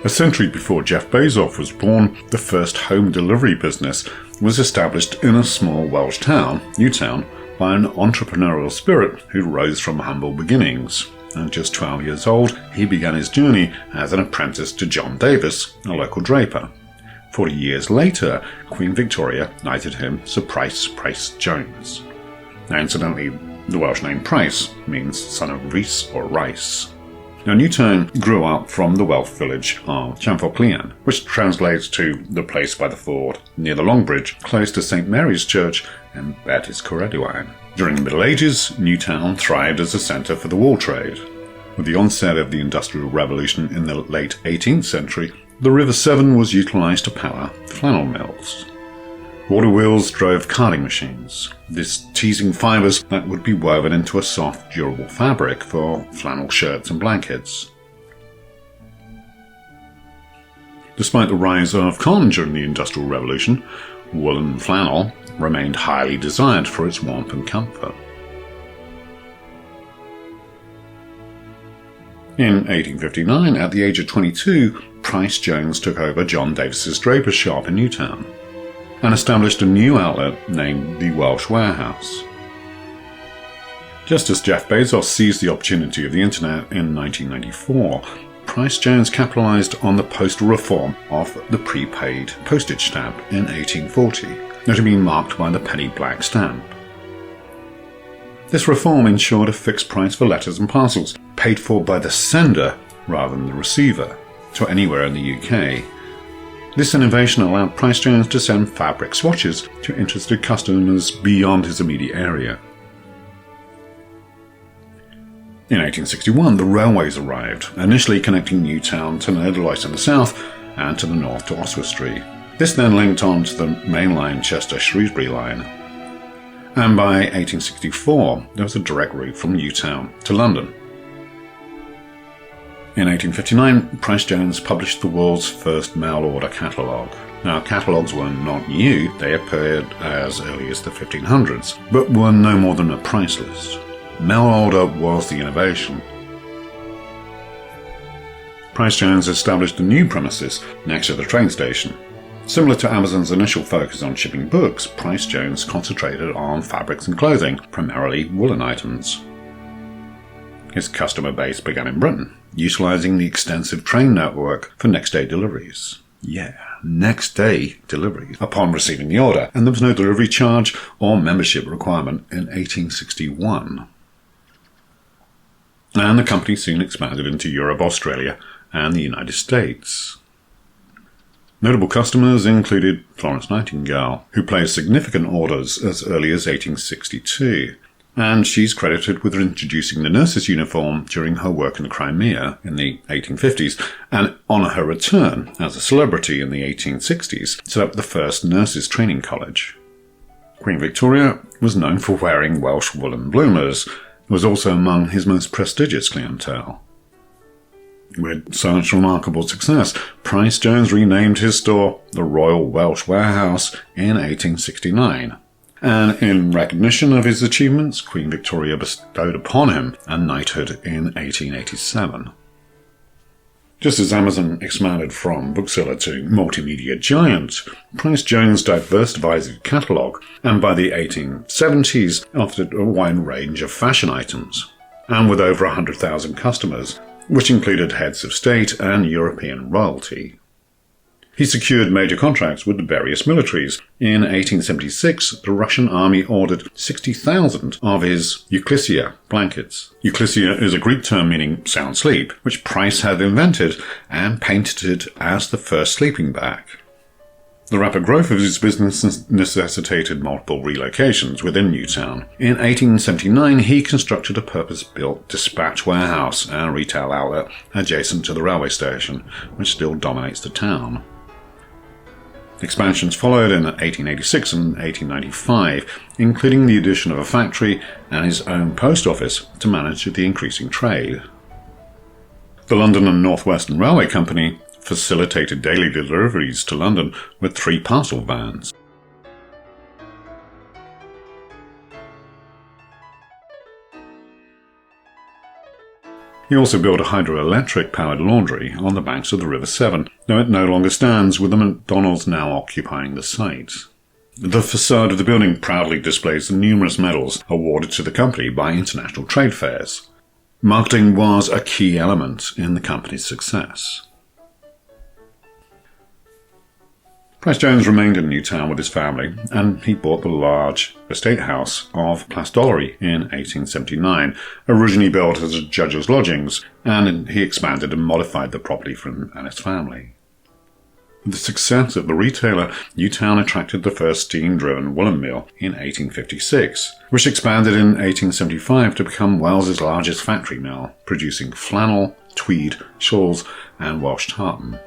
A century before Jeff Bezos was born, the first home delivery business was established in a small Welsh town, Newtown, by an entrepreneurial spirit who rose from humble beginnings. At just 12 years old, he began his journey as an apprentice to John Davis, a local draper. 40 years later, Queen Victoria knighted him Sir Pryce Pryce-Jones. Now, incidentally, the Welsh name Pryce means son of Rhys or rice. Now, Newtown grew up from the Welsh village of Gilanyan, which translates to the place by the ford near the Long Bridge, close to St Mary's Church and Betis Corediwan. During the Middle Ages, Newtown thrived as a centre for the wool trade. With the onset of the Industrial Revolution in the late 18th century, the River Severn was utilised to power flannel mills. Water wheels drove carding machines, this teasing fibres that would be woven into a soft, durable fabric for flannel shirts and blankets. Despite the rise of cotton during the Industrial Revolution, woolen flannel remained highly desired for its warmth and comfort. In 1859, at the age of 22, Pryce-Jones took over John Davis's draper's shop in Newtown and established a new outlet named the Welsh Warehouse. Just as Jeff Bezos seized the opportunity of the internet in 1994, Pryce-Jones capitalized on the postal reform of the prepaid postage stamp in 1840, that had been marked by the penny black stamp. This reform ensured a fixed price for letters and parcels, paid for by the sender rather than the receiver, to anywhere in the UK. This innovation allowed Pryce-Jones to send fabric swatches to interested customers beyond his immediate area. In 1861, the railways arrived, initially connecting Newtown to Nederlois in the south and to the north to Oswestry. This then linked on to the mainline Chester-Shrewsbury line. And by 1864, there was a direct route from Newtown to London. In 1859, Pryce-Jones published the world's first mail-order catalogue. Now, catalogues were not new, they appeared as early as the 1500s, but were no more than a price list. Mail order was the innovation. Pryce-Jones established a new premises next to the train station. Similar to Amazon's initial focus on shipping books, Pryce-Jones concentrated on fabrics and clothing, primarily woolen items. His customer base began in Britain, utilising the extensive train network for next-day deliveries. Yeah, next-day deliveries upon receiving the order, and there was no delivery charge or membership requirement in 1861. And the company soon expanded into Europe, Australia, and the United States. Notable customers included Florence Nightingale, who placed significant orders as early as 1862. And she's credited with introducing the nurse's uniform during her work in Crimea in the 1850s, and on her return as a celebrity in the 1860s, set up the first nurses' training college. Queen Victoria was known for wearing Welsh woolen bloomers, and was also among his most prestigious clientele. With such remarkable success, Pryce-Jones renamed his store the Royal Welsh Warehouse in 1869. And in recognition of his achievements, Queen Victoria bestowed upon him a knighthood in 1887. Just as Amazon expanded from bookseller to multimedia giant, Pryce-Jones diversified his catalogue, and by the 1870s offered a wide range of fashion items. And with over 100,000 customers, which included heads of state and European royalty. He secured major contracts with the various militaries. In 1876, the Russian army ordered 60,000 of his euclisia blankets. Euclisia is a Greek term meaning sound sleep, which Pryce had invented and patented as the first sleeping bag. The rapid growth of his business necessitated multiple relocations within Newtown. In 1879, he constructed a purpose-built dispatch warehouse and retail outlet adjacent to the railway station, which still dominates the town. Expansions followed in 1886 and 1895, including the addition of a factory and his own post office to manage the increasing trade. The London and North Western Railway Company facilitated daily deliveries to London with 3 parcel vans. He also built a hydroelectric-powered laundry on the banks of the River Severn, though it no longer stands, with the McDonald's now occupying the site. The facade of the building proudly displays the numerous medals awarded to the company by international trade fairs. Marketing was a key element in the company's success. Pryce-Jones remained in Newtown with his family, and he bought the large estate house of Pastoral in 1879, originally built as a judge's lodgings, and he expanded and modified the property for him and his family. With the success of the retailer, Newtown attracted the first steam-driven woolen mill in 1856, which expanded in 1875 to become Wales's largest factory mill, producing flannel, tweed, shawls, and Welsh tartan.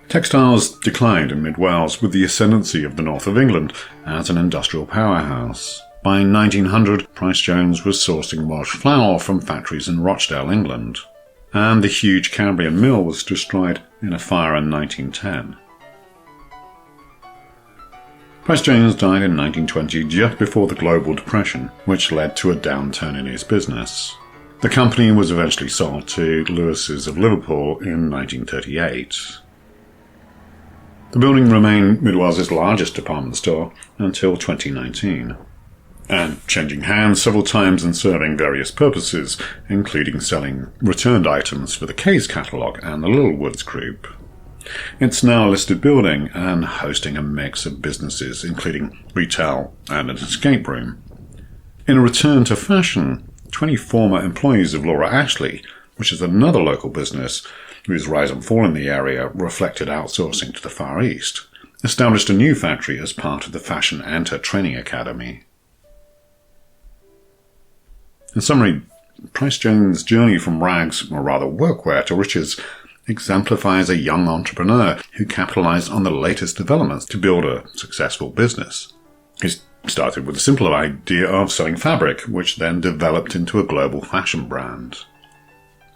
Textiles declined in mid-Wales with the ascendancy of the north of England as an industrial powerhouse. By 1900, Pryce-Jones was sourcing Welsh flannel from factories in Rochdale, England, and the huge Cambrian mill was destroyed in a fire in 1910. Pryce-Jones died in 1920, just before the global depression, which led to a downturn in his business. The company was eventually sold to Lewis's of Liverpool in 1938. The building remained Mid-Wales's largest department store until 2019, and changing hands several times and serving various purposes, including selling returned items for the K's catalogue and the Littlewoods Group. It's now a listed building and hosting a mix of businesses, including retail and an escape room. In a return to fashion, 20 former employees of Laura Ashley, which is another local business, whose rise and fall in the area reflected outsourcing to the Far East, established a new factory as part of the Fashion Enter Training Academy. In summary, Pryce-Jones' journey from rags, or rather workwear, to riches exemplifies a young entrepreneur who capitalized on the latest developments to build a successful business. He started with a simple idea of selling fabric, which then developed into a global fashion brand.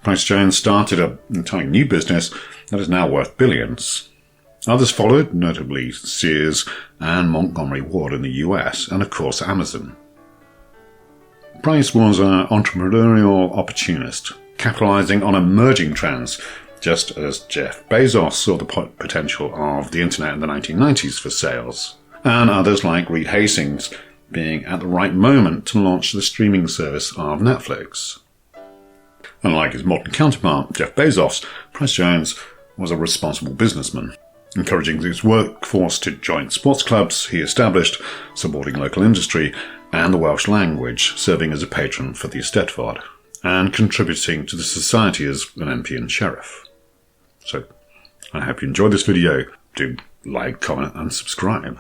Pryce-Jones started an entirely new business that is now worth billions. Others followed, notably Sears and Montgomery Ward in the US, and of course Amazon. Pryce was an entrepreneurial opportunist, capitalizing on emerging trends, just as Jeff Bezos saw the potential of the internet in the 1990s for sales, and others like Reed Hastings being at the right moment to launch the streaming service of Netflix. Unlike his modern counterpart, Jeff Bezos, Pryce-Jones was a responsible businessman, encouraging his workforce to join sports clubs he established, supporting local industry and the Welsh language, serving as a patron for the Eisteddfod, and contributing to the society as an MP and sheriff. So, I hope you enjoyed this video. Do like, comment and subscribe.